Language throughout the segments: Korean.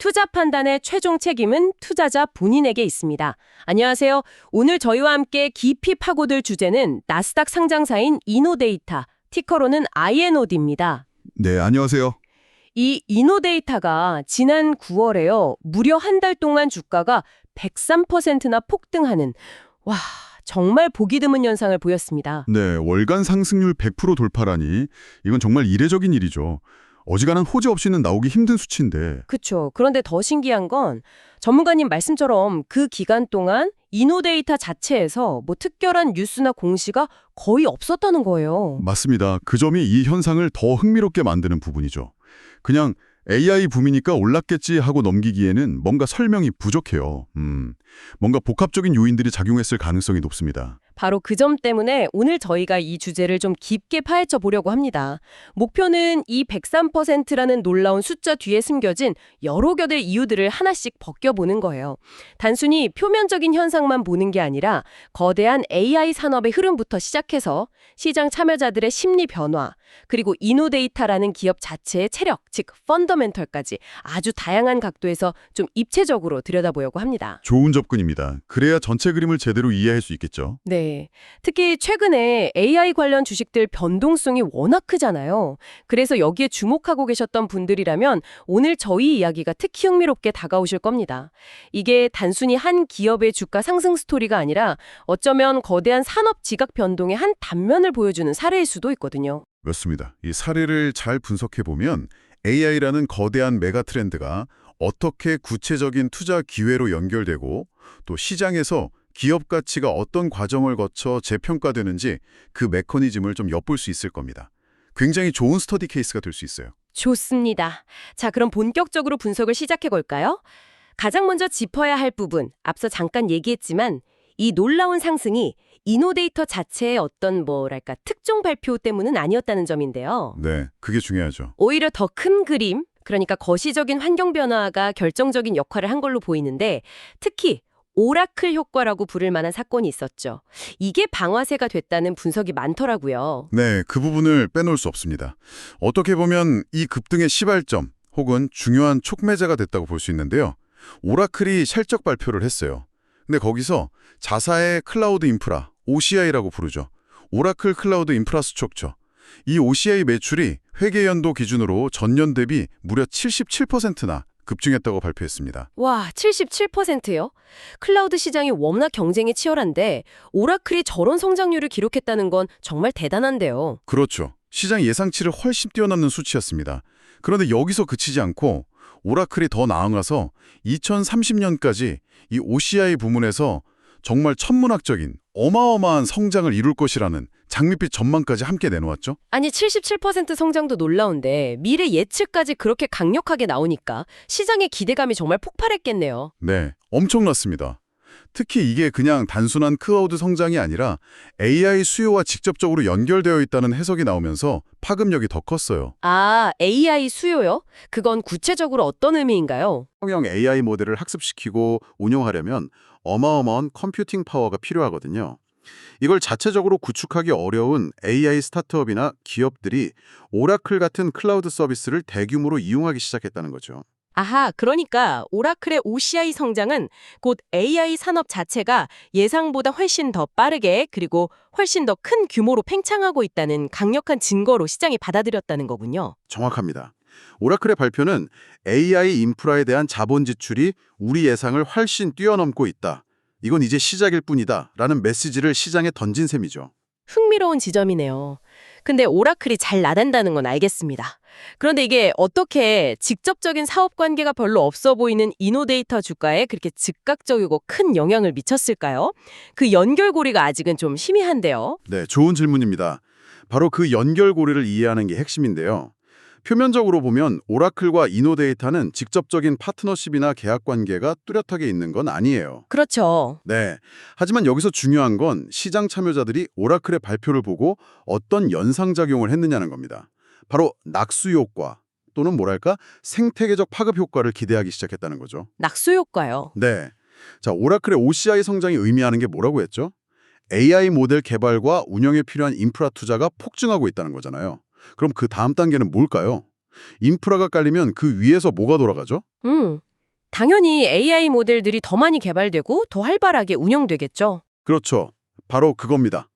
투자 판단의 최종 책임은 투자자 본인에게 있습니다. 안녕하세요. 오늘 저희와 함께 깊이 파고들 주제는 나스닥 상장사인 이노데이터, 티커로는 INOD입니다. 네, 안녕하세요. 이 이노데이터가 지난 9월에요. 무려 한 달 동안 주가가 103%나 폭등하는, 와, 정말 보기 드문 현상을 보였습니다. 네, 월간 상승률 100% 돌파라니 이건 정말 이례적인 일이죠. 어지간한 호재 없이는 나오기 힘든 수치인데. 그렇죠. 그런데 더 신기한 건 전문가님 말씀처럼 그 기간 동안 이노데이터 자체에서 뭐 특별한 뉴스나 공시가 거의 없었다는 거예요. 맞습니다. 그 점이 이 현상을 더 흥미롭게 만드는 부분이죠. 그냥 AI 붐이니까 올랐겠지 하고 넘기기에는 뭔가 설명이 부족해요. 뭔가 복합적인 요인들이 작용했을 가능성이 높습니다. 바로 그 점 때문에 오늘 저희가 이 주제를 좀 깊게 파헤쳐 보려고 합니다. 목표는 이 103%라는 놀라운 숫자 뒤에 숨겨진 여러 겹의 이유들을 하나씩 벗겨보는 거예요. 단순히 표면적인 현상만 보는 게 아니라 거대한 AI 산업의 흐름부터 시작해서 시장 참여자들의 심리 변화, 그리고 이노데이터라는 기업 자체의 체력, 즉 펀더멘털까지 아주 다양한 각도에서 좀 입체적으로 들여다보려고 합니다. 좋은 접근입니다. 그래야 전체 그림을 제대로 이해할 수 있겠죠. 네. 특히 최근에 AI 관련 주식들 변동성이 워낙 크잖아요. 그래서 여기에 주목하고 계셨던 분들이라면 오늘 저희 이야기가 특히 흥미롭게 다가오실 겁니다. 이게 단순히 한 기업의 주가 상승 스토리가 아니라 어쩌면 거대한 산업 지각 변동의 한 단면을 보여주는 사례일 수도 있거든요. 맞습니다. 이 사례를 잘 분석해보면 AI라는 거대한 메가 트렌드가 어떻게 구체적인 투자 기회로 연결되고 또 시장에서 기업 가치가 어떤 과정을 거쳐 재평가되는지 그 메커니즘을 좀 엿볼 수 있을 겁니다. 굉장히 좋은 스터디 케이스가 될 수 있어요. 좋습니다. 자, 그럼 본격적으로 분석을 시작해 볼까요? 가장 먼저 짚어야 할 부분, 앞서 잠깐 얘기했지만 이 놀라운 상승이 이노데이터 자체의 어떤 뭐랄까 특정 발표 때문은 아니었다는 점인데요. 네, 그게 중요하죠. 오히려 더 큰 그림, 그러니까 거시적인 환경 변화가 결정적인 역할을 한 걸로 보이는데 특히 오라클 효과라고 부를 만한 사건이 있었죠. 이게 방아쇠가 됐다는 분석이 많더라고요. 네, 그 부분을 빼놓을 수 없습니다. 어떻게 보면 이 급등의 시발점 혹은 중요한 촉매제가 됐다고 볼 수 있는데요. 오라클이 실적 발표를 했어요. 근데 거기서 자사의 클라우드 인프라, OCI라고 부르죠. 오라클 클라우드 인프라스트럭처. 이 OCI 매출이 회계연도 기준으로 전년 대비 무려 77%나 급증했다고 발표했습니다. 와, 77%요? 클라우드 시장이 워낙 경쟁이 치열한데 오라클이 저런 성장률을 기록했다는 건 정말 대단한데요. 그렇죠. 시장 예상치를 훨씬 뛰어넘는 수치였습니다. 그런데 여기서 그치지 않고 오라클이 더 나아가서 2030년까지 이 OCI 부문에서 정말 천문학적인 어마어마한 성장을 이룰 것이라는 장밋빛 전망까지 함께 내놓았죠. 아니 77% 성장도 놀라운데 미래 예측까지 그렇게 강력하게 나오니까 시장의 기대감이 정말 폭발했겠네요. 네, 엄청났습니다. 특히 이게 그냥 단순한 클라우드 성장이 아니라 AI 수요와 직접적으로 연결되어 있다는 해석이 나오면서 파급력이 더 컸어요. 아, AI 수요요? 그건 구체적으로 어떤 의미인가요? 형 AI 모델을 학습시키고 운용하려면 어마어마한 컴퓨팅 파워가 필요하거든요. 이걸 자체적으로 구축하기 어려운 AI 스타트업이나 기업들이 오라클 같은 클라우드 서비스를 대규모로 이용하기 시작했다는 거죠. 아하, 그러니까 오라클의 OCI 성장은 곧 AI 산업 자체가 예상보다 훨씬 더 빠르게 그리고 훨씬 더 큰 규모로 팽창하고 있다는 강력한 증거로 시장이 받아들였다는 거군요. 정확합니다. 오라클의 발표는 AI 인프라에 대한 자본 지출이 우리 예상을 훨씬 뛰어넘고 있다. 이건 이제 시작일 뿐이다. 라는 메시지를 시장에 던진 셈이죠. 흥미로운 지점이네요. 근데 오라클이 잘 나간다는 건 알겠습니다. 그런데 이게 어떻게 직접적인 사업 관계가 별로 없어 보이는 이노데이터 주가에 그렇게 즉각적이고 큰 영향을 미쳤을까요? 그 연결고리가 아직은 좀 희미한데요. 네, 좋은 질문입니다. 바로 그 연결고리를 이해하는 게 핵심인데요. 표면적으로 보면 오라클과 이노데이터는 직접적인 파트너십이나 계약 관계가 뚜렷하게 있는 건 아니에요. 그렇죠. 네. 하지만 여기서 중요한 건 시장 참여자들이 오라클의 발표를 보고 어떤 연상작용을 했느냐는 겁니다. 바로 낙수 효과 또는 뭐랄까 생태계적 파급 효과를 기대하기 시작했다는 거죠. 낙수 효과요. 네. 자, 오라클의 OCI 성장이 의미하는 게 뭐라고 했죠? AI 모델 개발과 운영에 필요한 인프라 투자가 폭증하고 있다는 거잖아요. 그럼 그 다음 단계는 뭘까요? 인프라가 깔리면 그 위에서 뭐가 돌아가죠? 당연히 AI 모델들이 더 많이 개발되고 더 활발하게 운영되겠죠. 그렇죠. 바로 그겁니다.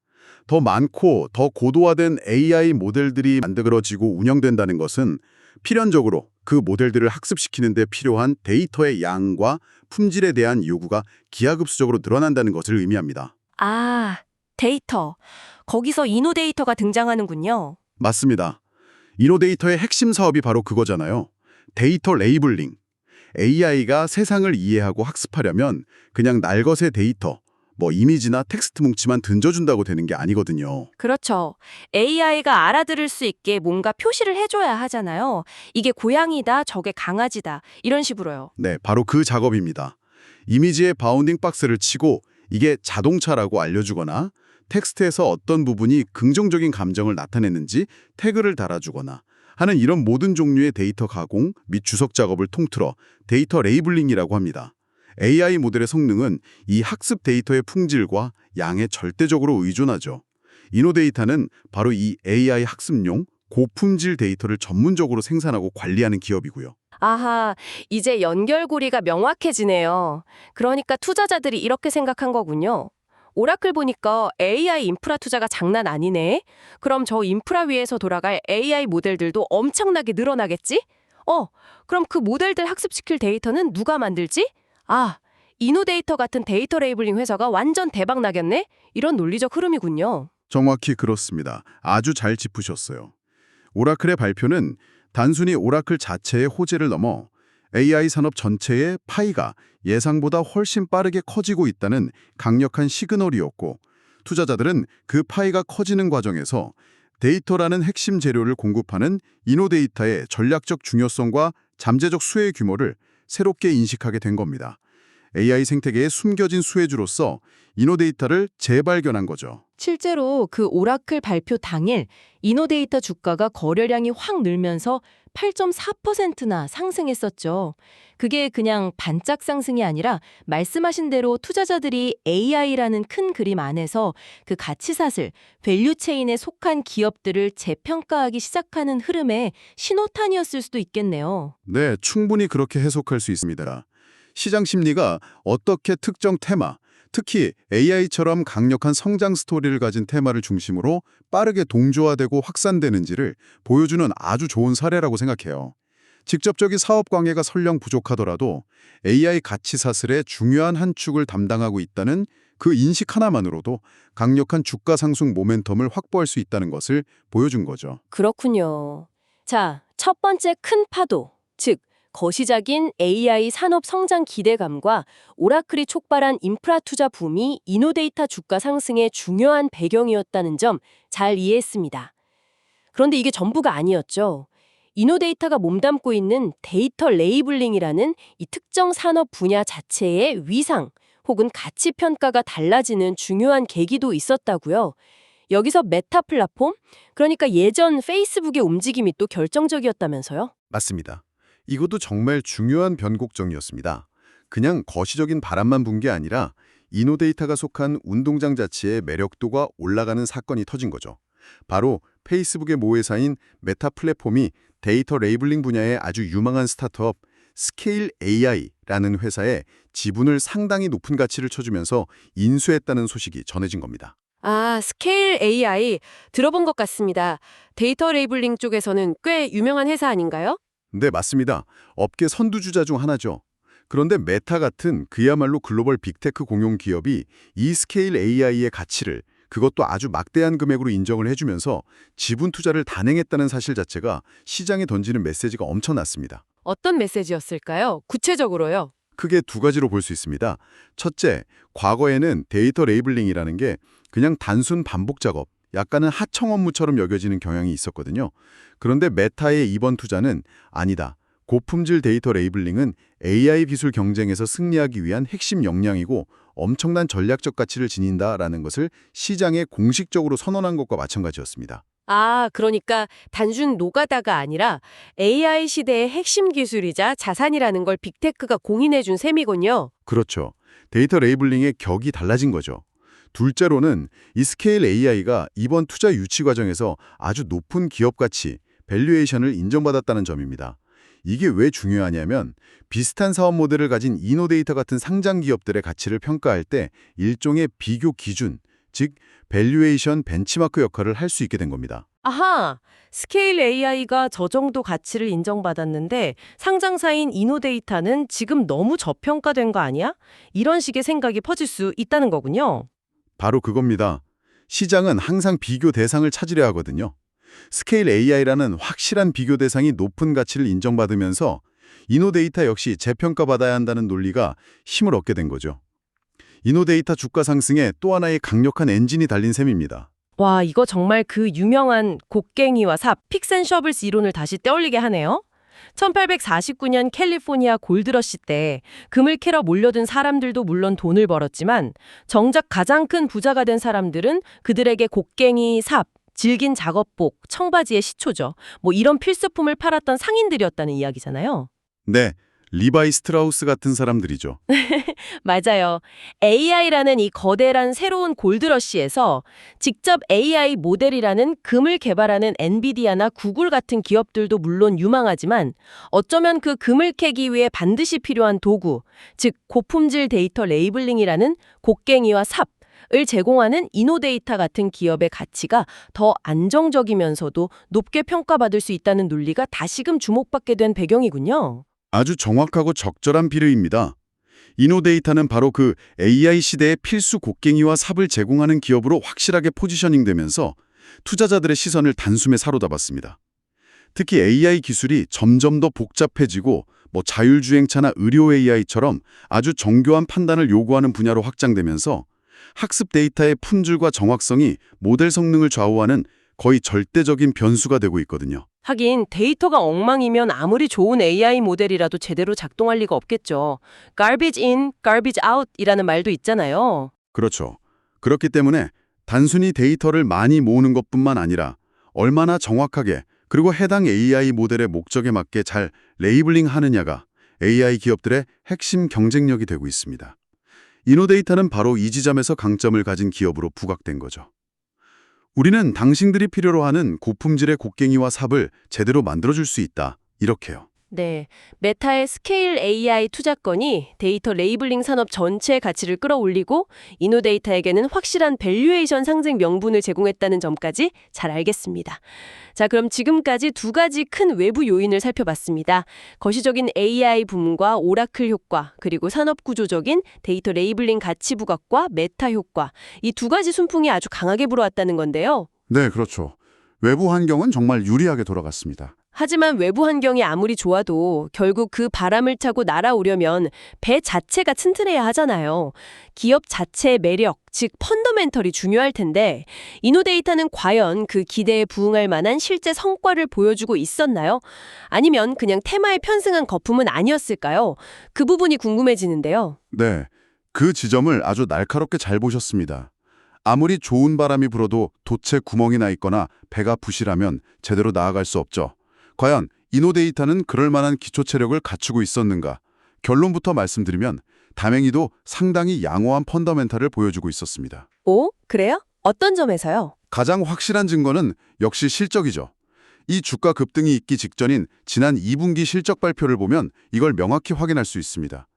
더 많고 더 고도화된 AI 모델들이 만들어지고 운영된다는 것은 필연적으로 그 모델들을 학습시키는 데 필요한 데이터의 양과 품질에 대한 요구가 기하급수적으로 늘어난다는 것을 의미합니다. 아, 데이터. 거기서 이노데이터가 등장하는군요. 맞습니다. 이노데이터의 핵심 사업이 바로 그거잖아요. 데이터 레이블링. AI가 세상을 이해하고 학습하려면 그냥 날것의 데이터, 이미지나 텍스트 뭉치만 던져준다고 되는 게 아니거든요. 그렇죠. AI가 알아들을 수 있게 뭔가 표시를 해줘야 하잖아요. 이게 고양이다, 저게 강아지다, 이런 식으로요. 네, 바로 그 작업입니다. 이미지에 바운딩 박스를 치고 이게 자동차라고 알려주거나 텍스트에서 어떤 부분이 긍정적인 감정을 나타내는지 태그를 달아주거나 하는 이런 모든 종류의 데이터 가공 및 주석 작업을 통틀어 데이터 레이블링이라고 합니다. AI 모델의 성능은 이 학습 데이터의 품질과 양에 절대적으로 의존하죠. 이노데이터는 바로 이 AI 학습용 고품질 데이터를 전문적으로 생산하고 관리하는 기업이고요. 아하, 이제 연결고리가 명확해지네요. 그러니까 투자자들이 이렇게 생각한 거군요. 오라클 보니까 AI 인프라 투자가 장난 아니네. 그럼 저 인프라 위에서 돌아갈 AI 모델들도 엄청나게 늘어나겠지? 그럼 그 모델들 학습시킬 데이터는 누가 만들지? 아, 이노데이터 같은 데이터 레이블링 회사가 완전 대박 나겠네? 이런 논리적 흐름이군요. 정확히 그렇습니다. 아주 잘 짚으셨어요. 오라클의 발표는 단순히 오라클 자체의 호재를 넘어 AI 산업 전체의 파이가 예상보다 훨씬 빠르게 커지고 있다는 강력한 시그널이었고, 투자자들은 그 파이가 커지는 과정에서 데이터라는 핵심 재료를 공급하는 이노데이터의 전략적 중요성과 잠재적 수혜 규모를 새롭게 인식하게 된 겁니다. AI 생태계의 숨겨진 수혜주로서 이노데이터를 재발견한 거죠. 실제로 그 오라클 발표 당일 이노데이터 주가가 거래량이 확 늘면서 8.4%나 상승했었죠. 그게 그냥 반짝 상승이 아니라 말씀하신 대로 투자자들이 AI라는 큰 그림 안에서 그 가치사슬, 밸류체인에 속한 기업들을 재평가하기 시작하는 흐름의 신호탄이었을 수도 있겠네요. 네, 충분히 그렇게 해석할 수 있습니다. 시장 심리가 어떻게 특정 테마, 특히 AI처럼 강력한 성장 스토리를 가진 테마를 중심으로 빠르게 동조화되고 확산되는지를 보여주는 아주 좋은 사례라고 생각해요. 직접적인 사업 관계가 설령 부족하더라도 AI 가치 사슬의 중요한 한 축을 담당하고 있다는 그 인식 하나만으로도 강력한 주가 상승 모멘텀을 확보할 수 있다는 것을 보여준 거죠. 그렇군요. 자, 첫 번째 큰 파도, 즉 거시적인 AI 산업 성장 기대감과 오라클이 촉발한 인프라 투자 붐이 이노데이터 주가 상승의 중요한 배경이었다는 점 잘 이해했습니다. 그런데 이게 전부가 아니었죠. 이노데이터가 몸담고 있는 데이터 레이블링이라는 이 특정 산업 분야 자체의 위상 혹은 가치 평가가 달라지는 중요한 계기도 있었다고요. 여기서 메타 플랫폼, 그러니까 예전 페이스북의 움직임이 또 결정적이었다면서요? 맞습니다. 이것도 정말 중요한 변곡점이었습니다. 그냥 거시적인 바람만 분 게 아니라 이노데이터가 속한 운동장 자체의 매력도가 올라가는 사건이 터진 거죠. 바로 페이스북의 모회사인 메타 플랫폼이 데이터 레이블링 분야의 아주 유망한 스타트업 스케일 AI라는 회사에 지분을 상당히 높은 가치를 쳐주면서 인수했다는 소식이 전해진 겁니다. 아, 스케일 AI 들어본 것 같습니다. 데이터 레이블링 쪽에서는 꽤 유명한 회사 아닌가요? 네, 맞습니다. 업계 선두주자 중 하나죠. 그런데 메타 같은 그야말로 글로벌 빅테크 공용 기업이 이 스케일 AI의 가치를 그것도 아주 막대한 금액으로 인정을 해주면서 지분 투자를 단행했다는 사실 자체가 시장에 던지는 메시지가 엄청났습니다. 어떤 메시지였을까요? 구체적으로요. 크게 두 가지로 볼 수 있습니다. 첫째, 과거에는 데이터 레이블링이라는 게 그냥 단순 반복 작업, 약간은 하청 업무처럼 여겨지는 경향이 있었거든요. 그런데 메타의 이번 투자는 아니다. 고품질 데이터 레이블링은 AI 기술 경쟁에서 승리하기 위한 핵심 역량이고 엄청난 전략적 가치를 지닌다라는 것을 시장에 공식적으로 선언한 것과 마찬가지였습니다. 아, 그러니까 단순 노가다가 아니라 AI 시대의 핵심 기술이자 자산이라는 걸 빅테크가 공인해준 셈이군요. 그렇죠. 데이터 레이블링의 격이 달라진 거죠. 둘째로는 이 스케일 AI가 이번 투자 유치 과정에서 아주 높은 기업 가치, 밸류에이션을 인정받았다는 점입니다. 이게 왜 중요하냐면 비슷한 사업 모델을 가진 이노데이터 같은 상장 기업들의 가치를 평가할 때 일종의 비교 기준, 즉 밸류에이션 벤치마크 역할을 할 수 있게 된 겁니다. 아하! 스케일 AI가 저 정도 가치를 인정받았는데 상장사인 이노데이터는 지금 너무 저평가된 거 아니야? 이런 식의 생각이 퍼질 수 있다는 거군요. 바로 그겁니다. 시장은 항상 비교 대상을 찾으려 하거든요. 스케일 AI라는 확실한 비교 대상이 높은 가치를 인정받으면서 이노데이터 역시 재평가받아야 한다는 논리가 힘을 얻게 된 거죠. 이노데이터 주가 상승에 또 하나의 강력한 엔진이 달린 셈입니다. 와, 이거 정말 그 유명한 곡괭이와 삽, 픽스앤셔블스 이론을 다시 떠올리게 하네요. 1849년 캘리포니아 골드러시 때 금을 캐러 몰려든 사람들도 물론 돈을 벌었지만 정작 가장 큰 부자가 된 사람들은 그들에게 곡괭이, 삽, 질긴 작업복, 청바지의 시초죠. 뭐 이런 필수품을 팔았던 상인들이었다는 이야기잖아요. 네, 리바이 스트라우스 같은 사람들이죠. 맞아요. AI라는 이 거대한 새로운 골드러시에서 직접 AI 모델이라는 금을 개발하는 엔비디아나 구글 같은 기업들도 물론 유망하지만 어쩌면 그 금을 캐기 위해 반드시 필요한 도구, 즉 고품질 데이터 레이블링이라는 곡괭이와 삽을 제공하는 이노데이터 같은 기업의 가치가 더 안정적이면서도 높게 평가받을 수 있다는 논리가 다시금 주목받게 된 배경이군요. 아주 정확하고 적절한 비례입니다. 이노데이터는 바로 그 AI 시대의 필수 곡괭이와 삽을 제공하는 기업으로 확실하게 포지셔닝되면서 투자자들의 시선을 단숨에 사로잡았습니다. 특히 AI 기술이 점점 더 복잡해지고 자율주행차나 의료 AI처럼 아주 정교한 판단을 요구하는 분야로 확장되면서 학습 데이터의 품질과 정확성이 모델 성능을 좌우하는 거의 절대적인 변수가 되고 있거든요. 하긴 데이터가 엉망이면 아무리 좋은 AI 모델이라도 제대로 작동할 리가 없겠죠. garbage in, garbage out 이라는 말도 있잖아요. 그렇죠. 그렇기 때문에 단순히 데이터를 많이 모으는 것뿐만 아니라 얼마나 정확하게 그리고 해당 AI 모델의 목적에 맞게 잘 레이블링 하느냐가 AI 기업들의 핵심 경쟁력이 되고 있습니다. 이노데이터는 바로 이 지점에서 강점을 가진 기업으로 부각된 거죠. 우리는 당신들이 필요로 하는 고품질의 곡괭이와 삽을 제대로 만들어줄 수 있다. 이렇게요. 네, 메타의 스케일 AI 투자건이 데이터 레이블링 산업 전체의 가치를 끌어올리고 이노데이터에게는 확실한 밸류에이션 상승 명분을 제공했다는 점까지 잘 알겠습니다. 자, 그럼 지금까지 두 가지 큰 외부 요인을 살펴봤습니다. 거시적인 AI 붐과 오라클 효과, 그리고 산업 구조적인 데이터 레이블링 가치 부각과 메타 효과, 이 두 가지 순풍이 아주 강하게 불어왔다는 건데요. 네, 그렇죠. 외부 환경은 정말 유리하게 돌아갔습니다. 하지만 외부 환경이 아무리 좋아도 결국 그 바람을 타고 날아오려면 배 자체가 튼튼해야 하잖아요. 기업 자체의 매력, 즉 펀더멘털이 중요할 텐데 이노데이터는 과연 그 기대에 부응할 만한 실제 성과를 보여주고 있었나요? 아니면 그냥 테마에 편승한 거품은 아니었을까요? 그 부분이 궁금해지는데요. 네, 그 지점을 아주 날카롭게 잘 보셨습니다. 아무리 좋은 바람이 불어도 돛에 구멍이 나 있거나 배가 부실하면 제대로 나아갈 수 없죠. 과연 이노데이터는 그럴 만한 기초 체력을 갖추고 있었는가? 결론부터 말씀드리면 다행히도 상당히 양호한 펀더멘탈을 보여주고 있었습니다. 오, 그래요? 어떤 점에서요? 가장 확실한 증거는 역시 실적이죠. 이 주가 급등이 있기 직전인 지난 2분기 실적 발표를 보면 이걸 명확히 확인할 수 있습니다.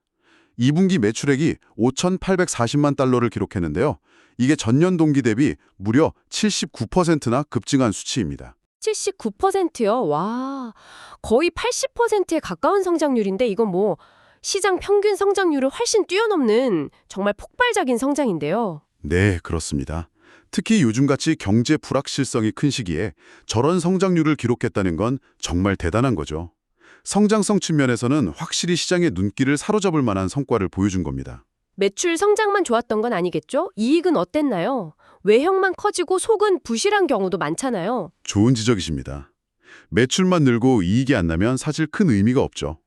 2분기 매출액이 5,840만 달러를 기록했는데요. 이게 전년 동기 대비 무려 79%나 급증한 수치입니다. 79%요? 와, 거의 80%에 가까운 성장률인데 이건 뭐 시장 평균 성장률을 훨씬 뛰어넘는 정말 폭발적인 성장인데요. 네, 그렇습니다. 특히 요즘같이 경제 불확실성이 큰 시기에 저런 성장률을 기록했다는 건 정말 대단한 거죠. 성장성 측면에서는 확실히 시장의 눈길을 사로잡을 만한 성과를 보여준 겁니다. 매출 성장만 좋았던 건 아니겠죠? 이익은 어땠나요? 외형만 커지고 속은 부실한 경우도 많잖아요. 좋은 지적이십니다. 매출만 늘고 이익이 안 나면 사실 큰 의미가 없죠.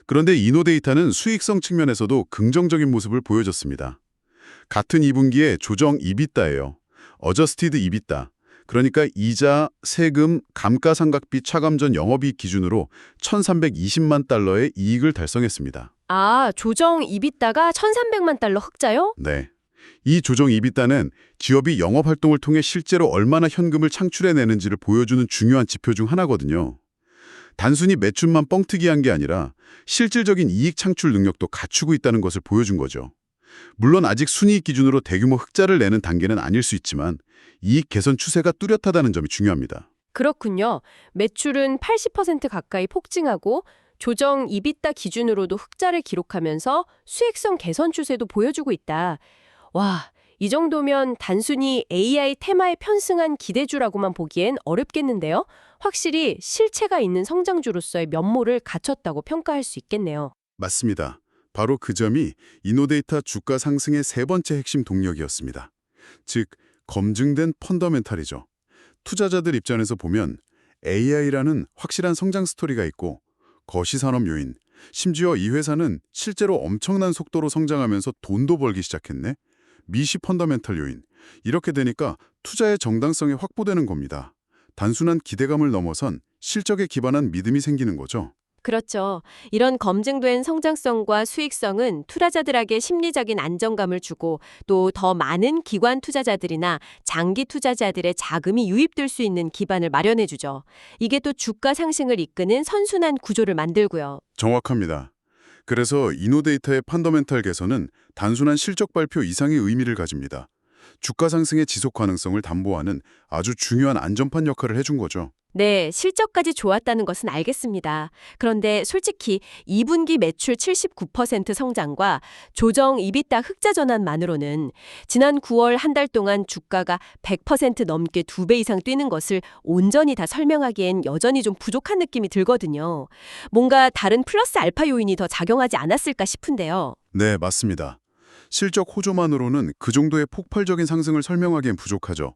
그런데 이노데이터는 수익성 측면에서도 긍정적인 모습을 보여줬습니다. 같은 2분기에 조정 EBITDA예요. 어저스티드 EBITDA. 그러니까 이자, 세금, 감가상각비 차감 전 영업이익 기준으로 1,320만 달러의 이익을 달성했습니다. 아, 조정 EBITDA가 1,300만 달러 흑자요? 네. 이 조정 EBITDA는 기업이 영업활동을 통해 실제로 얼마나 현금을 창출해내는지를 보여주는 중요한 지표 중 하나거든요. 단순히 매출만 뻥튀기한 게 아니라 실질적인 이익 창출 능력도 갖추고 있다는 것을 보여준 거죠. 물론 아직 순이익 기준으로 대규모 흑자를 내는 단계는 아닐 수 있지만 이익 개선 추세가 뚜렷하다는 점이 중요합니다. 그렇군요. 매출은 80% 가까이 폭증하고 조정 이비타 기준으로도 흑자를 기록하면서 수익성 개선 추세도 보여주고 있다. 와, 이 정도면 단순히 AI 테마에 편승한 기대주라고만 보기엔 어렵겠는데요. 확실히 실체가 있는 성장주로서의 면모를 갖췄다고 평가할 수 있겠네요. 맞습니다. 바로 그 점이 이노데이터 주가 상승의 세 번째 핵심 동력이었습니다. 즉, 검증된 펀더멘탈이죠. 투자자들 입장에서 보면 AI라는 확실한 성장 스토리가 있고 거시산업 요인, 심지어 이 회사는 실제로 엄청난 속도로 성장하면서 돈도 벌기 시작했네. 미시 펀더멘탈 요인. 이렇게 되니까 투자의 정당성이 확보되는 겁니다. 단순한 기대감을 넘어선 실적에 기반한 믿음이 생기는 거죠. 그렇죠. 이런 검증된 성장성과 수익성은 투자자들에게 심리적인 안정감을 주고 또 더 많은 기관 투자자들이나 장기 투자자들의 자금이 유입될 수 있는 기반을 마련해 주죠. 이게 또 주가 상승을 이끄는 선순환 구조를 만들고요. 정확합니다. 그래서 이노데이터의 펀더멘탈 개선은 단순한 실적 발표 이상의 의미를 가집니다. 주가 상승의 지속 가능성을 담보하는 아주 중요한 안전판 역할을 해준 거죠. 네, 실적까지 좋았다는 것은 알겠습니다. 그런데 솔직히 2분기 매출 79% 성장과 조정 이비타 흑자 전환만으로는 지난 9월 한 달 동안 주가가 100% 넘게 2배 이상 뛰는 것을 온전히 다 설명하기엔 여전히 좀 부족한 느낌이 들거든요. 뭔가 다른 플러스 알파 요인이 더 작용하지 않았을까 싶은데요. 네, 맞습니다. 실적 호조만으로는 그 정도의 폭발적인 상승을 설명하기엔 부족하죠.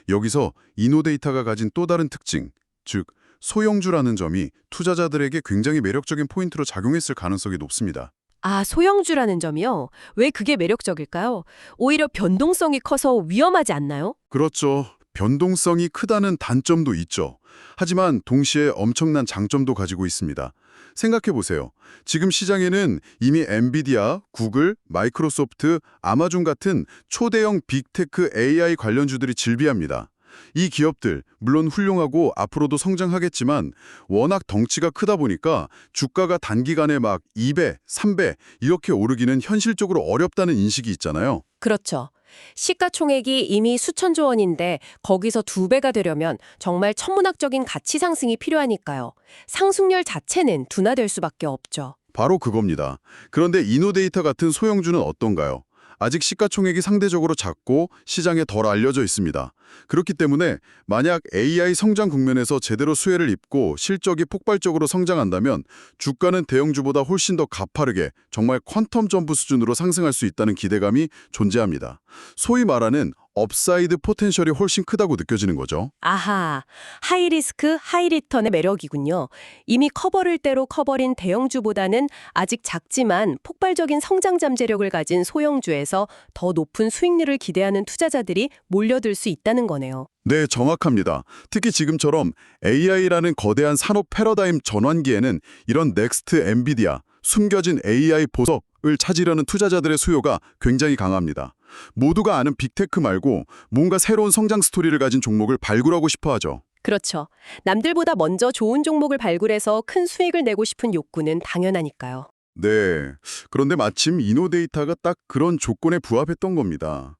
여기서 이노데이터가 가진 또 다른 특징, 즉 소형주라는 점이 투자자들에게 굉장히 매력적인 포인트로 작용했을 가능성이 높습니다. 아, 소형주라는 점이요? 왜 그게 매력적일까요? 오히려 변동성이 커서 위험하지 않나요? 그렇죠. 변동성이 크다는 단점도 있죠. 하지만 동시에 엄청난 장점도 가지고 있습니다. 생각해보세요. 지금 시장에는 이미 엔비디아, 구글, 마이크로소프트, 아마존 같은 초대형 빅테크 AI 관련주들이 질비합니다. 이 기업들 물론 훌륭하고 앞으로도 성장하겠지만 워낙 덩치가 크다 보니까 주가가 단기간에 막 2배, 3배 이렇게 오르기는 현실적으로 어렵다는 인식이 있잖아요. 그렇죠. 시가총액이 이미 수천조 원인데 거기서 2배가 되려면 정말 천문학적인 가치 상승이 필요하니까요. 상승률 자체는 둔화될 수밖에 없죠. 바로 그겁니다. 그런데 이노데이터 같은 소형주는 어떤가요? 아직 시가총액이 상대적으로 작고 시장에 덜 알려져 있습니다. 그렇기 때문에 만약 AI 성장 국면에서 제대로 수혜를 입고 실적이 폭발적으로 성장한다면 주가는 대형주보다 훨씬 더 가파르게 정말 퀀텀 점프 수준으로 상승할 수 있다는 기대감이 존재합니다. 소위 말하는 업사이드 포텐셜이 훨씬 크다고 느껴지는 거죠. 아하, 하이리스크, 하이리턴의 매력이군요. 이미 커버를 때로 커버린 대형주보다는 아직 작지만 폭발적인 성장 잠재력을 가진 소형주에서 더 높은 수익률을 기대하는 투자자들이 몰려들 수 있다는 거네요. 네, 정확합니다. 특히 지금처럼 AI라는 거대한 산업 패러다임 전환기에는 이런 넥스트 엔비디아, 숨겨진 AI 보석을 찾으려는 투자자들의 수요가 굉장히 강합니다. 모두가 아는 빅테크 말고 뭔가 새로운 성장 스토리를 가진 종목을 발굴하고 싶어 하죠. 그렇죠. 남들보다 먼저 좋은 종목을 발굴해서 큰 수익을 내고 싶은 욕구는 당연하니까요. 네, 그런데 마침 이노데이터가 딱 그런 조건에 부합했던 겁니다.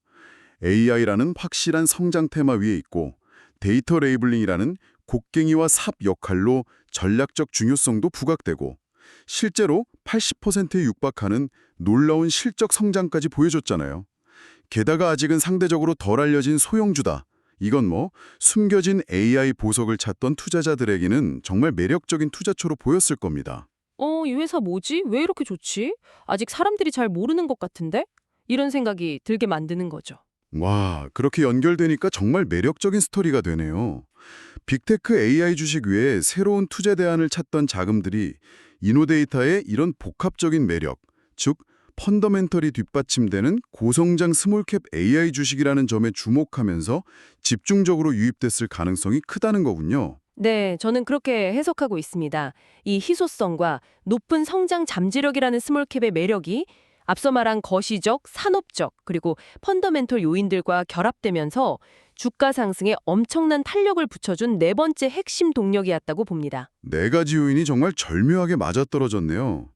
AI라는 확실한 성장 테마 위에 있고 데이터 레이블링이라는 곡괭이와 삽 역할로 전략적 중요성도 부각되고 실제로 80%에 육박하는 놀라운 실적 성장까지 보여줬잖아요. 게다가 아직은 상대적으로 덜 알려진 소형주다. 이건 뭐 숨겨진 AI 보석을 찾던 투자자들에게는 정말 매력적인 투자처로 보였을 겁니다. 이 회사 뭐지? 왜 이렇게 좋지? 아직 사람들이 잘 모르는 것 같은데? 이런 생각이 들게 만드는 거죠. 와, 그렇게 연결되니까 정말 매력적인 스토리가 되네요. 빅테크 AI 주식 외에 새로운 투자 대안을 찾던 자금들이 이노데이터의 이런 복합적인 매력, 즉 펀더멘털이 뒷받침되는 고성장 스몰캡 AI 주식이라는 점에 주목하면서 집중적으로 유입됐을 가능성이 크다는 거군요. 네, 저는 그렇게 해석하고 있습니다. 이 희소성과 높은 성장 잠재력이라는 스몰캡의 매력이 앞서 말한 거시적, 산업적, 그리고 펀더멘털 요인들과 결합되면서 주가 상승에 엄청난 탄력을 붙여준 네 번째 핵심 동력이었다고 봅니다. 네 가지 요인이 정말 절묘하게 맞아떨어졌네요.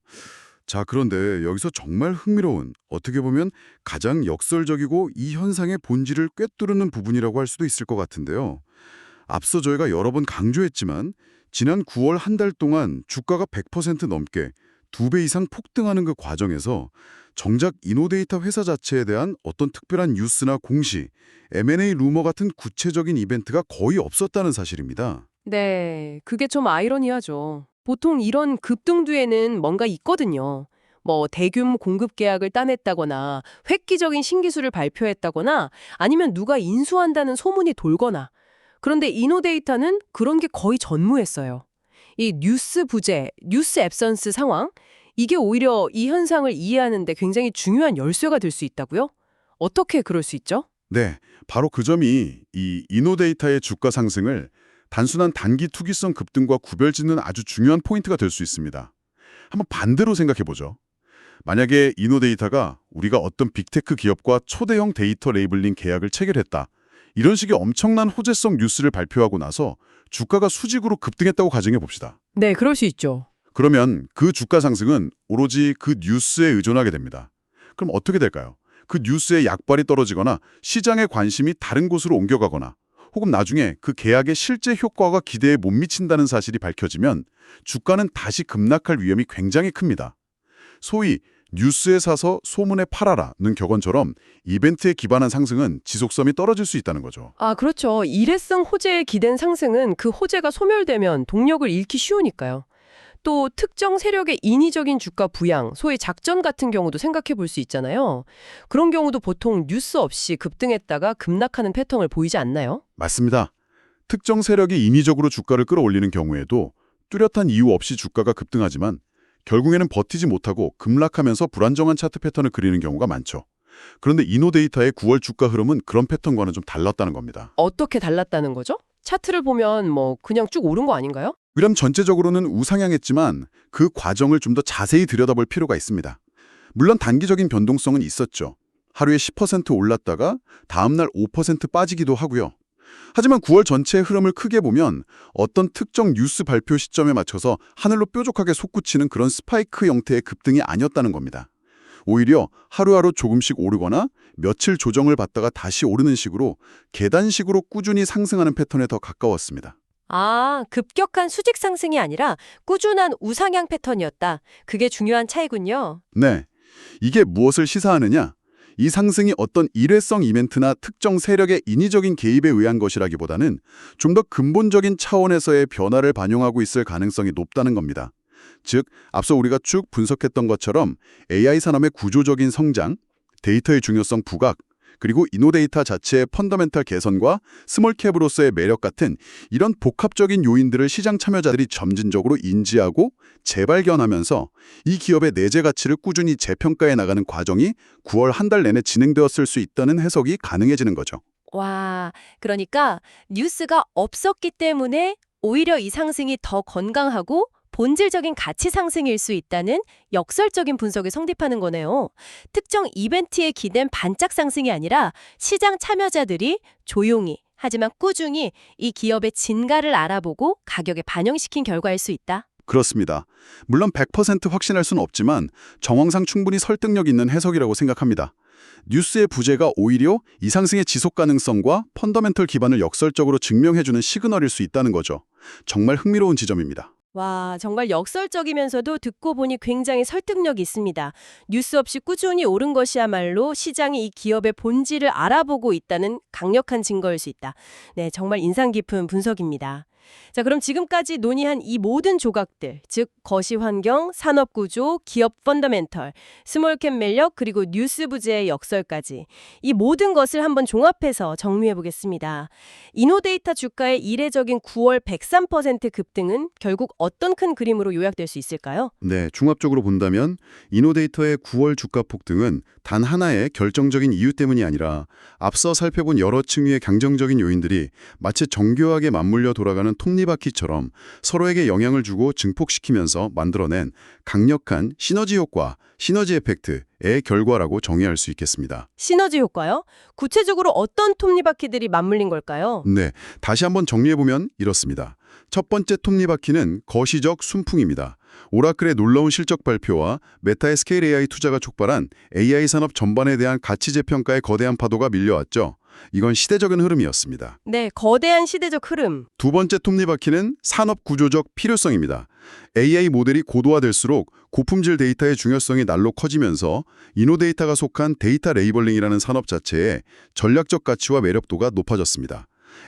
자, 그런데 여기서 정말 흥미로운, 어떻게 보면 가장 역설적이고 이 현상의 본질을 꿰뚫는 부분이라고 할 수도 있을 것 같은데요. 앞서 저희가 여러 번 강조했지만 지난 9월 한 달 동안 주가가 100% 넘게 2배 이상 폭등하는 그 과정에서 정작 이노데이터 회사 자체에 대한 어떤 특별한 뉴스나 공시, M&A 루머 같은 구체적인 이벤트가 거의 없었다는 사실입니다. 네, 그게 좀 아이러니하죠. 보통 이런 급등 뒤에는 뭔가 있거든요. 뭐 대규모 공급 계약을 따냈다거나 획기적인 신기술을 발표했다거나 아니면 누가 인수한다는 소문이 돌거나. 그런데 이노데이터는 그런 게 거의 전무했어요. 이 뉴스 부재, 뉴스 앱선스 상황, 이게 오히려 이 현상을 이해하는 데 굉장히 중요한 열쇠가 될 수 있다고요? 어떻게 그럴 수 있죠? 네, 바로 그 점이 이 이노데이터의 주가 상승을 단순한 단기 투기성 급등과 구별짓는 아주 중요한 포인트가 될 수 있습니다. 한번 반대로 생각해보죠. 만약에 이노데이터가 우리가 어떤 빅테크 기업과 초대형 데이터 레이블링 계약을 체결했다. 이런 식의 엄청난 호재성 뉴스를 발표하고 나서 주가가 수직으로 급등했다고 가정해봅시다. 네, 그럴 수 있죠. 그러면 그 주가 상승은 오로지 그 뉴스에 의존하게 됩니다. 그럼 어떻게 될까요? 그 뉴스의 약발이 떨어지거나 시장의 관심이 다른 곳으로 옮겨가거나 혹은 나중에 그 계약의 실제 효과가 기대에 못 미친다는 사실이 밝혀지면 주가는 다시 급락할 위험이 굉장히 큽니다. 소위 뉴스에 사서 소문에 팔아라는 격언처럼 이벤트에 기반한 상승은 지속성이 떨어질 수 있다는 거죠. 아, 그렇죠. 일회성 호재에 기댄 상승은 그 호재가 소멸되면 동력을 잃기 쉬우니까요. 또 특정 세력의 인위적인 주가 부양, 소위 작전 같은 경우도 생각해 볼 수 있잖아요. 그런 경우도 보통 뉴스 없이 급등했다가 급락하는 패턴을 보이지 않나요? 맞습니다. 특정 세력이 인위적으로 주가를 끌어올리는 경우에도 뚜렷한 이유 없이 주가가 급등하지만 결국에는 버티지 못하고 급락하면서 불안정한 차트 패턴을 그리는 경우가 많죠. 그런데 이노데이터의 9월 주가 흐름은 그런 패턴과는 좀 달랐다는 겁니다. 어떻게 달랐다는 거죠? 차트를 보면 뭐 그냥 쭉 오른 거 아닌가요? 그럼 전체적으로는 우상향했지만 그 과정을 좀 더 자세히 들여다볼 필요가 있습니다. 물론 단기적인 변동성은 있었죠. 하루에 10% 올랐다가 다음날 5% 빠지기도 하고요. 하지만 9월 전체의 흐름을 크게 보면 어떤 특정 뉴스 발표 시점에 맞춰서 하늘로 뾰족하게 솟구치는 그런 스파이크 형태의 급등이 아니었다는 겁니다. 오히려 하루하루 조금씩 오르거나 며칠 조정을 받다가 다시 오르는 식으로 계단식으로 꾸준히 상승하는 패턴에 더 가까웠습니다. 아, 급격한 수직 상승이 아니라 꾸준한 우상향 패턴이었다. 그게 중요한 차이군요. 네, 이게 무엇을 시사하느냐? 이 상승이 어떤 일회성 이벤트나 특정 세력의 인위적인 개입에 의한 것이라기보다는 좀 더 근본적인 차원에서의 변화를 반영하고 있을 가능성이 높다는 겁니다. 즉, 앞서 우리가 쭉 분석했던 것처럼 AI 산업의 구조적인 성장, 데이터의 중요성 부각, 그리고 이노데이터 자체의 펀더멘탈 개선과 스몰캡으로서의 매력 같은 이런 복합적인 요인들을 시장 참여자들이 점진적으로 인지하고 재발견하면서 이 기업의 내재 가치를 꾸준히 재평가해 나가는 과정이 9월 한 달 내내 진행되었을 수 있다는 해석이 가능해지는 거죠. 와, 그러니까 뉴스가 없었기 때문에 오히려 이 상승이 더 건강하고 본질적인 가치 상승일 수 있다는 역설적인 분석이 성립하는 거네요. 특정 이벤트에 기댄 반짝 상승이 아니라 시장 참여자들이 조용히 하지만 꾸준히 이 기업의 진가를 알아보고 가격에 반영시킨 결과일 수 있다. 그렇습니다. 물론 100% 확신할 수는 없지만 정황상 충분히 설득력 있는 해석이라고 생각합니다. 뉴스의 부재가 오히려 이 상승의 지속 가능성과 펀더멘털 기반을 역설적으로 증명해주는 시그널일 수 있다는 거죠. 정말 흥미로운 지점입니다. 와, 정말 역설적이면서도 듣고 보니 굉장히 설득력이 있습니다. 뉴스 없이 꾸준히 오른 것이야말로 시장이 이 기업의 본질을 알아보고 있다는 강력한 증거일 수 있다. 네, 정말 인상 깊은 분석입니다. 자, 그럼 지금까지 논의한 이 모든 조각들, 즉 거시환경, 산업구조, 기업 펀더멘털, 스몰캡 매력, 그리고 뉴스 부재의 역설까지 이 모든 것을 한번 종합해서 정리해 보겠습니다. 이노데이터 주가의 이례적인 9월 103% 급등은 결국 어떤 큰 그림으로 요약될 수 있을까요? 네, 종합적으로 본다면 이노데이터의 9월 주가 폭등은 단 하나의 결정적인 이유 때문이 아니라 앞서 살펴본 여러 층위의 강정적인 요인들이 마치 정교하게 맞물려 돌아가는 톱니바퀴처럼 서로에게 영향을 주고 증폭시키면서 만들어낸 강력한 시너지 효과, 시너지 에펙트의 결과라고 정의할 수 있겠습니다. 시너지 효과요? 구체적으로 어떤 톱니바퀴들이 맞물린 걸까요? 네, 다시 한번 정리해보면 이렇습니다. 첫 번째 톱니바퀴는 거시적 순풍입니다. 오라클의 놀라운 실적 발표와 메타의 스케일 AI 투자가 촉발한 AI 산업 전반에 대한 가치 재평가의 거대한 파도가 밀려왔죠. 이건 시대적인 흐름이었습니다. 네, 거대한 시대적 흐름. 두 번째 톱니바퀴는 산업 구조적 필요성입니다. AI 모델이 고도화될수록 고품질 데이터의 중요성이 날로 커지면서 이노데이터가 속한 데이터 레이블링이라는 산업 자체의 전략적 가치와 매력도가 높아졌습니다.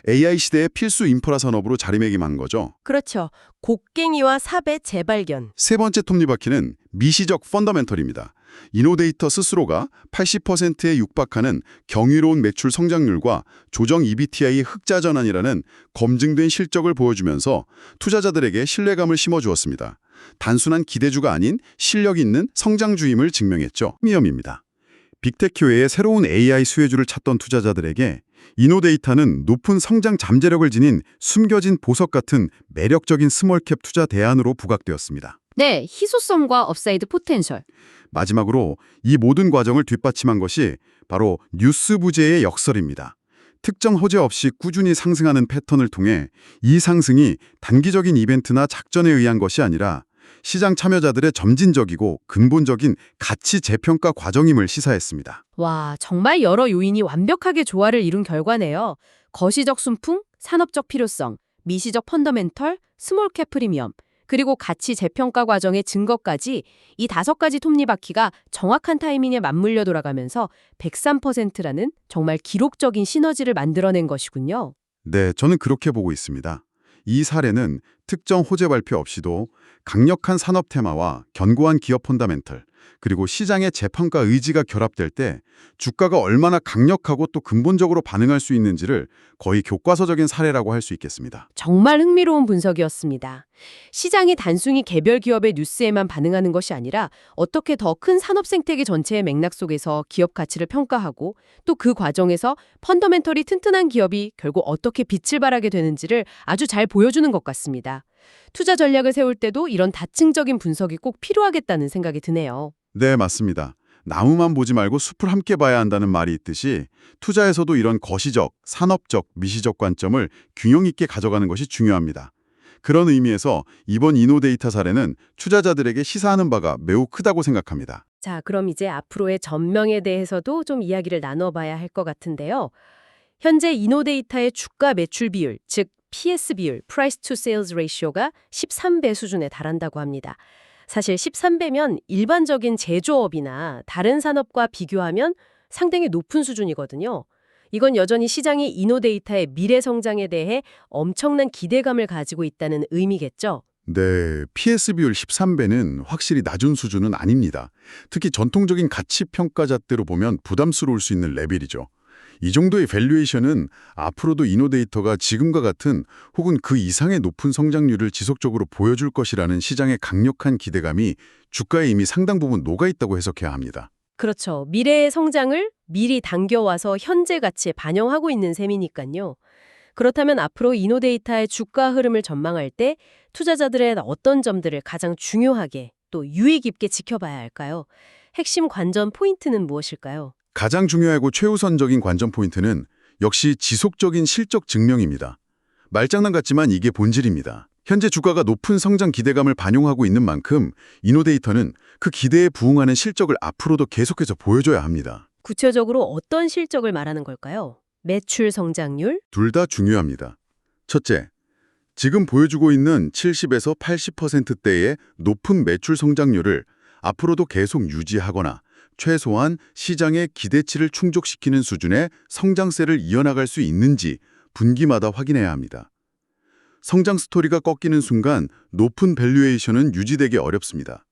AI 시대의 필수 인프라 산업으로 자리매김한 거죠. 그렇죠. 곡괭이와 삽의 재발견. 세 번째 톱니바퀴는 미시적 펀더멘털입니다. 이노데이터 스스로가 80%에 육박하는 경이로운 매출 성장률과 조정 EBITI의 흑자 전환이라는 검증된 실적을 보여주면서 투자자들에게 신뢰감을 심어주었습니다. 단순한 기대주가 아닌 실력 있는 성장주임을 증명했죠. 위험입니다. 빅테크 외에 새로운 AI 수혜주를 찾던 투자자들에게 이노데이터는 높은 성장 잠재력을 지닌 숨겨진 보석 같은 매력적인 스몰캡 투자 대안으로 부각되었습니다. 네, 희소성과 업사이드 포텐셜. 마지막으로 이 모든 과정을 뒷받침한 것이 바로 뉴스 부재의 역설입니다. 특정 호재 없이 꾸준히 상승하는 패턴을 통해 이 상승이 단기적인 이벤트나 작전에 의한 것이 아니라 시장 참여자들의 점진적이고 근본적인 가치 재평가 과정임을 시사했습니다. 와, 정말 여러 요인이 완벽하게 조화를 이룬 결과네요. 거시적 순풍, 산업적 필요성, 미시적 펀더멘털, 스몰캡 프리미엄, 그리고 가치 재평가 과정의 증거까지 이 5가지 톱니바퀴가 정확한 타이밍에 맞물려 돌아가면서 103%라는 정말 기록적인 시너지를 만들어낸 것이군요. 네, 저는 그렇게 보고 있습니다. 이 사례는 특정 호재 발표 없이도 강력한 산업 테마와 견고한 기업 펀더멘털, 그리고 시장의 재평가 의지가 결합될 때 주가가 얼마나 강력하고 또 근본적으로 반응할 수 있는지를 거의 교과서적인 사례라고 할 수 있겠습니다. 정말 흥미로운 분석이었습니다. 시장이 단순히 개별 기업의 뉴스에만 반응하는 것이 아니라 어떻게 더 큰 산업 생태계 전체의 맥락 속에서 기업 가치를 평가하고 또 그 과정에서 펀더멘털이 튼튼한 기업이 결국 어떻게 빛을 발하게 되는지를 아주 잘 보여주는 것 같습니다. 투자 전략을 세울 때도 이런 다층적인 분석이 꼭 필요하겠다는 생각이 드네요. 네, 맞습니다. 나무만 보지 말고 숲을 함께 봐야 한다는 말이 있듯이 투자에서도 이런 거시적, 산업적, 미시적 관점을 균형 있게 가져가는 것이 중요합니다. 그런 의미에서 이번 이노데이터 사례는 투자자들에게 시사하는 바가 매우 크다고 생각합니다. 자, 그럼 이제 앞으로의 전망에 대해서도 좀 이야기를 나눠봐야 할 것 같은데요. 현재 이노데이터의 주가 매출 비율, 즉 PS 비율, Price to Sales Ratio가 13배 수준에 달한다고 합니다. 사실 13배면 일반적인 제조업이나 다른 산업과 비교하면 상당히 높은 수준이거든요. 이건 여전히 시장이 이노데이터의 미래 성장에 대해 엄청난 기대감을 가지고 있다는 의미겠죠. 네, PS 비율 13배는 확실히 낮은 수준은 아닙니다. 특히 전통적인 가치 평가잣대로 보면 부담스러울 수 있는 레벨이죠. 이 정도의 밸류에이션은 앞으로도 이노데이터가 지금과 같은 혹은 그 이상의 높은 성장률을 지속적으로 보여줄 것이라는 시장의 강력한 기대감이 주가에 이미 상당 부분 녹아있다고 해석해야 합니다. 그렇죠. 미래의 성장을 미리 당겨와서 현재 가치에 반영하고 있는 셈이니까요. 그렇다면 앞으로 이노데이터의 주가 흐름을 전망할 때 투자자들의 어떤 점들을 가장 중요하게 또 유의 깊게 지켜봐야 할까요? 핵심 관전 포인트는 무엇일까요? 가장 중요하고 최우선적인 관전 포인트는 역시 지속적인 실적 증명입니다. 말장난 같지만 이게 본질입니다. 현재 주가가 높은 성장 기대감을 반영하고 있는 만큼 이노데이터는 그 기대에 부응하는 실적을 앞으로도 계속해서 보여줘야 합니다. 구체적으로 어떤 실적을 말하는 걸까요? 매출 성장률? 둘 다 중요합니다. 첫째, 지금 보여주고 있는 70에서 80%대의 높은 매출 성장률을 앞으로도 계속 유지하거나 최소한 시장의 기대치를 충족시키는 수준의 성장세를 이어나갈 수 있는지 분기마다 확인해야 합니다. 성장 스토리가 꺾이는 순간 높은 밸류에이션은 유지되기 어렵습니다.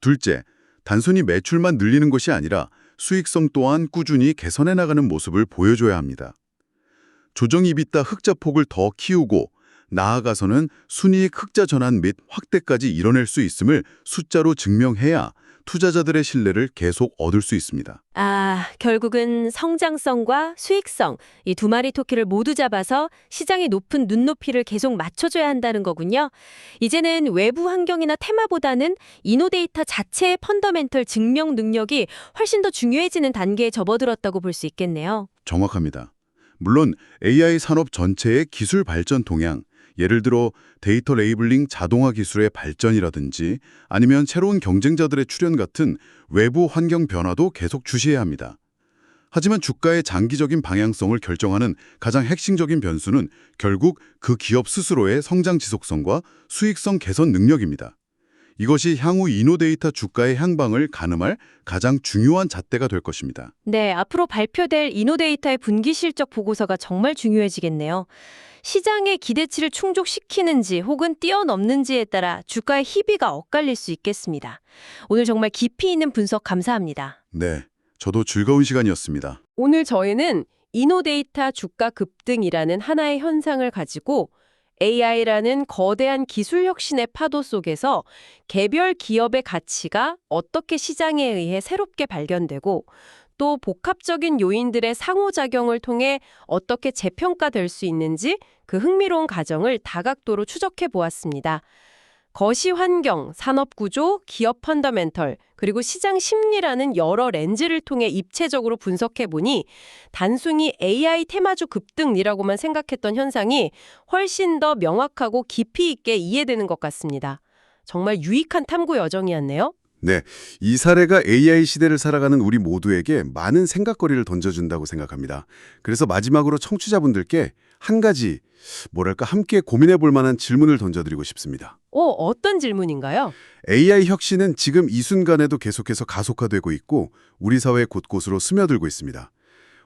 둘째, 단순히 매출만 늘리는 것이 아니라 수익성 또한 꾸준히 개선해 나가는 모습을 보여줘야 합니다. 조정 EBITDA 흑자 폭을 더 키우고 나아가서는 순이익 흑자 전환 및 확대까지 이뤄낼 수 있음을 숫자로 증명해야 투자자들의 신뢰를 계속 얻을 수 있습니다. 아, 결국은 성장성과 수익성, 이 두 마리 토끼를 모두 잡아서 시장의 높은 눈높이를 계속 맞춰줘야 한다는 거군요. 이제는 외부 환경이나 테마보다는 이노데이터 자체의 펀더멘털 증명 능력이 훨씬 더 중요해지는 단계에 접어들었다고 볼 수 있겠네요. 정확합니다. 물론 AI 산업 전체의 기술 발전 동향, 예를 들어 데이터 레이블링 자동화 기술의 발전이라든지 아니면 새로운 경쟁자들의 출현 같은 외부 환경 변화도 계속 주시해야 합니다. 하지만 주가의 장기적인 방향성을 결정하는 가장 핵심적인 변수는 결국 그 기업 스스로의 성장 지속성과 수익성 개선 능력입니다. 이것이 향후 이노데이터 주가의 향방을 가늠할 가장 중요한 잣대가 될 것입니다. 네, 앞으로 발표될 이노데이터의 분기 실적 보고서가 정말 중요해지겠네요. 시장의 기대치를 충족시키는지 혹은 뛰어넘는지에 따라 주가의 희비가 엇갈릴 수 있겠습니다. 오늘 정말 깊이 있는 분석 감사합니다. 네, 저도 즐거운 시간이었습니다. 오늘 저희는 이노데이터 주가 급등이라는 하나의 현상을 가지고 AI라는 거대한 기술 혁신의 파도 속에서 개별 기업의 가치가 어떻게 시장에 의해 새롭게 발견되고 또 복합적인 요인들의 상호작용을 통해 어떻게 재평가될 수 있는지 그 흥미로운 과정을 다각도로 추적해 보았습니다. 거시 환경, 산업 구조, 기업 펀더멘털, 그리고 시장 심리라는 여러 렌즈를 통해 입체적으로 분석해 보니 단순히 AI 테마주 급등이라고만 생각했던 현상이 훨씬 더 명확하고 깊이 있게 이해되는 것 같습니다. 정말 유익한 탐구 여정이었네요. 네, 이 사례가 AI 시대를 살아가는 우리 모두에게 많은 생각거리를 던져준다고 생각합니다. 그래서 마지막으로 청취자분들께 한 가지, 함께 고민해 볼 만한 질문을 던져드리고 싶습니다. 어떤 질문인가요? AI 혁신은 지금 이 순간에도 계속해서 가속화되고 있고 우리 사회 곳곳으로 스며들고 있습니다.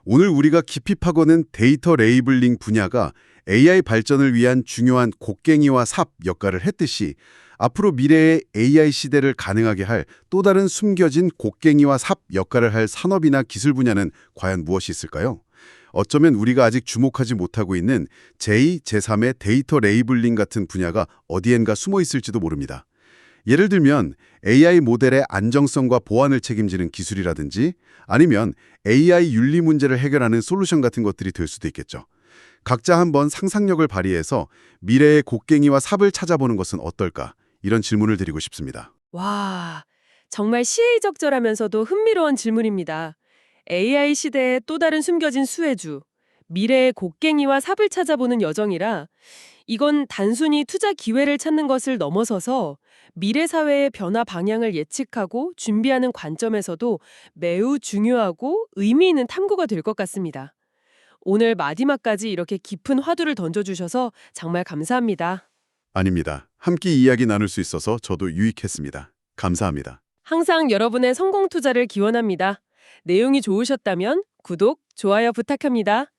오늘 우리가 깊이 파고는 데이터 레이블링 분야가 AI 발전을 위한 중요한 곡괭이와 삽 역할을 했듯이 앞으로 미래의 AI 시대를 가능하게 할 또 다른 숨겨진 곡괭이와 삽 역할을 할 산업이나 기술 분야는 과연 무엇이 있을까요? 어쩌면 우리가 아직 주목하지 못하고 있는 제2, 제3의 데이터 레이블링 같은 분야가 어디엔가 숨어 있을지도 모릅니다. 예를 들면 AI 모델의 안정성과 보안을 책임지는 기술이라든지 아니면 AI 윤리 문제를 해결하는 솔루션 같은 것들이 될 수도 있겠죠. 각자 한번 상상력을 발휘해서 미래의 곡괭이와 삽을 찾아보는 것은 어떨까? 이런 질문을 드리고 싶습니다. 와, 정말 시의적절하면서도 흥미로운 질문입니다. AI 시대의 또 다른 숨겨진 수혜주, 미래의 곡괭이와 삽을 찾아보는 여정이라 이건 단순히 투자 기회를 찾는 것을 넘어서서 미래 사회의 변화 방향을 예측하고 준비하는 관점에서도 매우 중요하고 의미 있는 탐구가 될 것 같습니다. 오늘 마지막까지 이렇게 깊은 화두를 던져주셔서 정말 감사합니다. 아닙니다. 함께 이야기 나눌 수 있어서 저도 유익했습니다. 감사합니다. 항상 여러분의 성공 투자를 기원합니다. 내용이 좋으셨다면 구독, 좋아요 부탁합니다.